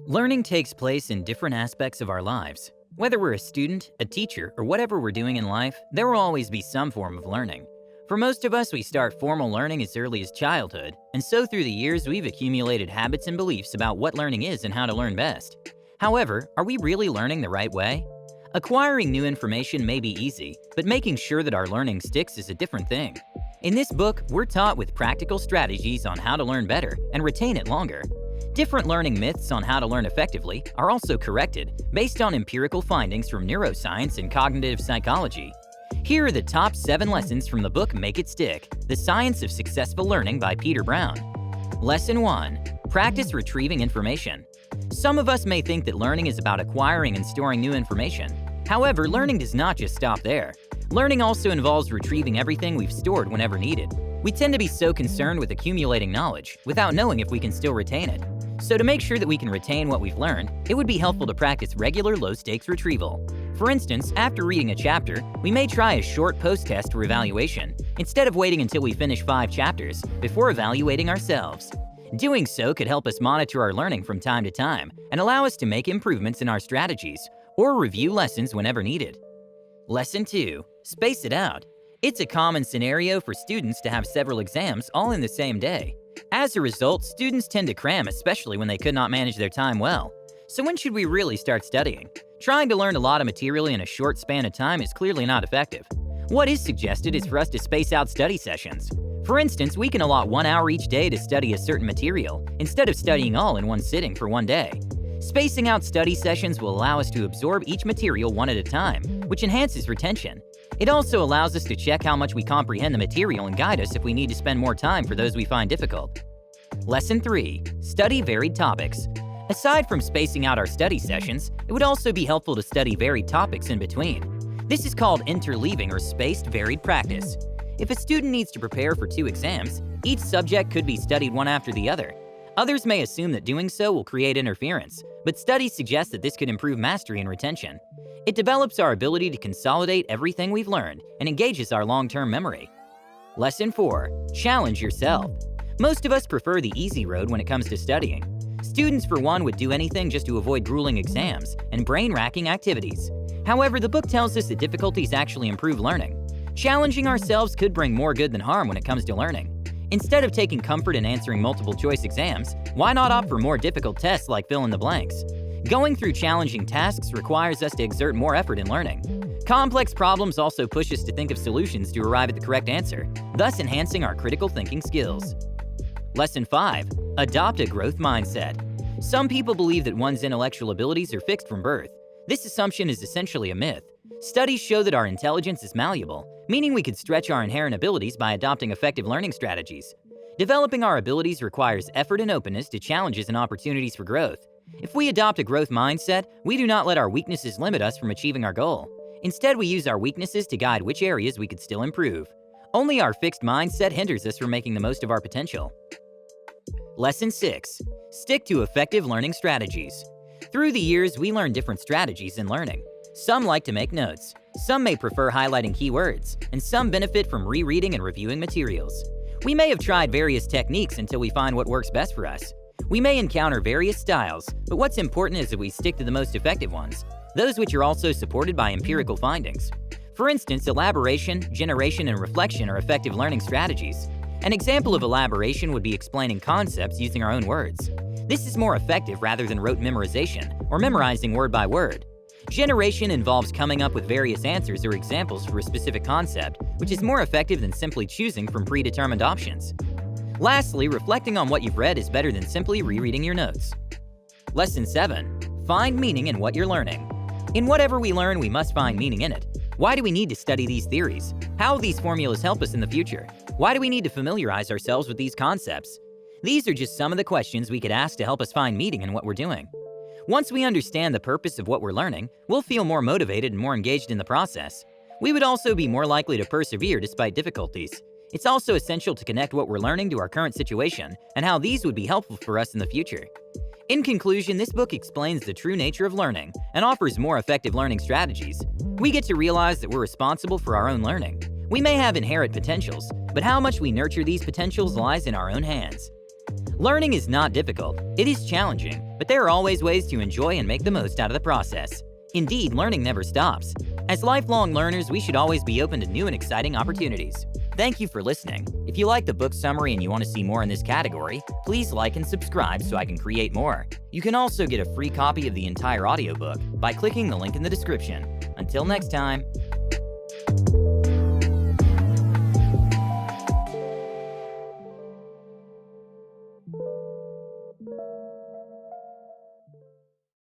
Learning takes place in different aspects of our lives. Whether we're a student, a teacher, or whatever we're doing in life, there will always be some form of learning. For most of us, we start formal learning as early as childhood, and so through the years we've accumulated habits and beliefs about what learning is and how to learn best. However, are we really learning the right way? Acquiring new information may be easy, but making sure that our learning sticks is a different thing. In this book, we're taught with practical strategies on how to learn better and retain it longer. Different learning myths on how to learn effectively are also corrected based on empirical findings from neuroscience and cognitive psychology. Here are the top 7 lessons from the book Make It Stick: The Science of Successful Learning by Peter Brown. Lesson 1. Practice retrieving information. Some of us may think that learning is about acquiring and storing new information. However, learning does not just stop there. Learning also involves retrieving everything we've stored whenever needed. We tend to be so concerned with accumulating knowledge without knowing if we can still retain it. So to make sure that we can retain what we've learned, it would be helpful to practice regular low-stakes retrieval. For instance, after reading a chapter, we may try a short post-test or evaluation, instead of waiting until we finish 5 chapters before evaluating ourselves. Doing so could help us monitor our learning from time to time and allow us to make improvements in our strategies or review lessons whenever needed. Lesson 2. Space it out. It's a common scenario for students to have several exams all in the same day. As a result, students tend to cram, especially when they could not manage their time well. So when should we really start studying? Trying to learn a lot of material in a short span of time is clearly not effective. What is suggested is for us to space out study sessions. For instance, we can allot 1 hour each day to study a certain material, instead of studying all in one sitting for one day. Spacing out study sessions will allow us to absorb each material one at a time, which enhances retention. It also allows us to check how much we comprehend the material and guide us if we need to spend more time for those we find difficult. Lesson 3. Study varied topics. Aside from spacing out our study sessions, it would also be helpful to study varied topics in between. This is called interleaving or spaced varied practice. If a student needs to prepare for 2 exams, each subject could be studied one after the other. Others may assume that doing so will create interference, but studies suggest that this could improve mastery and retention. It develops our ability to consolidate everything we've learned and engages our long-term memory. Lesson 4. Challenge yourself. Most of us prefer the easy road when it comes to studying. Students, for one, would do anything just to avoid grueling exams and brain-racking activities. However, the book tells us that difficulties actually improve learning. Challenging ourselves could bring more good than harm when it comes to learning. Instead of taking comfort in answering multiple-choice exams, why not opt for more difficult tests like fill-in-the-blanks? Going through challenging tasks requires us to exert more effort in learning. Complex problems also push us to think of solutions to arrive at the correct answer, thus enhancing our critical thinking skills. Lesson 5. Adopt a growth mindset. Some people believe that one's intellectual abilities are fixed from birth. This assumption is essentially a myth. Studies show that our intelligence is malleable, meaning we could stretch our inherent abilities by adopting effective learning strategies. Developing our abilities requires effort and openness to challenges and opportunities for growth. If we adopt a growth mindset, we do not let our weaknesses limit us from achieving our goal. Instead, we use our weaknesses to guide which areas we could still improve. Only our fixed mindset hinders us from making the most of our potential. Lesson 6. Stick to effective learning strategies. Through the years, we learn different strategies in learning. Some like to make notes, some may prefer highlighting keywords, and some benefit from rereading and reviewing materials. We may have tried various techniques until we find what works best for us. We may encounter various styles, but what's important is that we stick to the most effective ones, those which are also supported by empirical findings. For instance, elaboration, generation, and reflection are effective learning strategies. An example of elaboration would be explaining concepts using our own words. This is more effective rather than rote memorization or memorizing word by word. Generation involves coming up with various answers or examples for a specific concept, which is more effective than simply choosing from predetermined options. Lastly, reflecting on what you've read is better than simply rereading your notes. Lesson 7. Find meaning in what you're learning. In whatever we learn, we must find meaning in it. Why do we need to study these theories? How will these formulas help us in the future? Why do we need to familiarize ourselves with these concepts? These are just some of the questions we could ask to help us find meaning in what we're doing. Once we understand the purpose of what we're learning, we'll feel more motivated and more engaged in the process. We would also be more likely to persevere despite difficulties. It's also essential to connect what we're learning to our current situation and how these would be helpful for us in the future. In conclusion, this book explains the true nature of learning and offers more effective learning strategies. We get to realize that we're responsible for our own learning. We may have inherent potentials, but how much we nurture these potentials lies in our own hands. Learning is not difficult, it is challenging. but there are always ways to enjoy and make the most out of the process. Indeed, learning never stops. As lifelong learners, we should always be open to new and exciting opportunities. Thank you for listening. If you like the book summary and you want to see more in this category, please like and subscribe so I can create more. You can also get a free copy of the entire audiobook by clicking the link in the description. Until next time.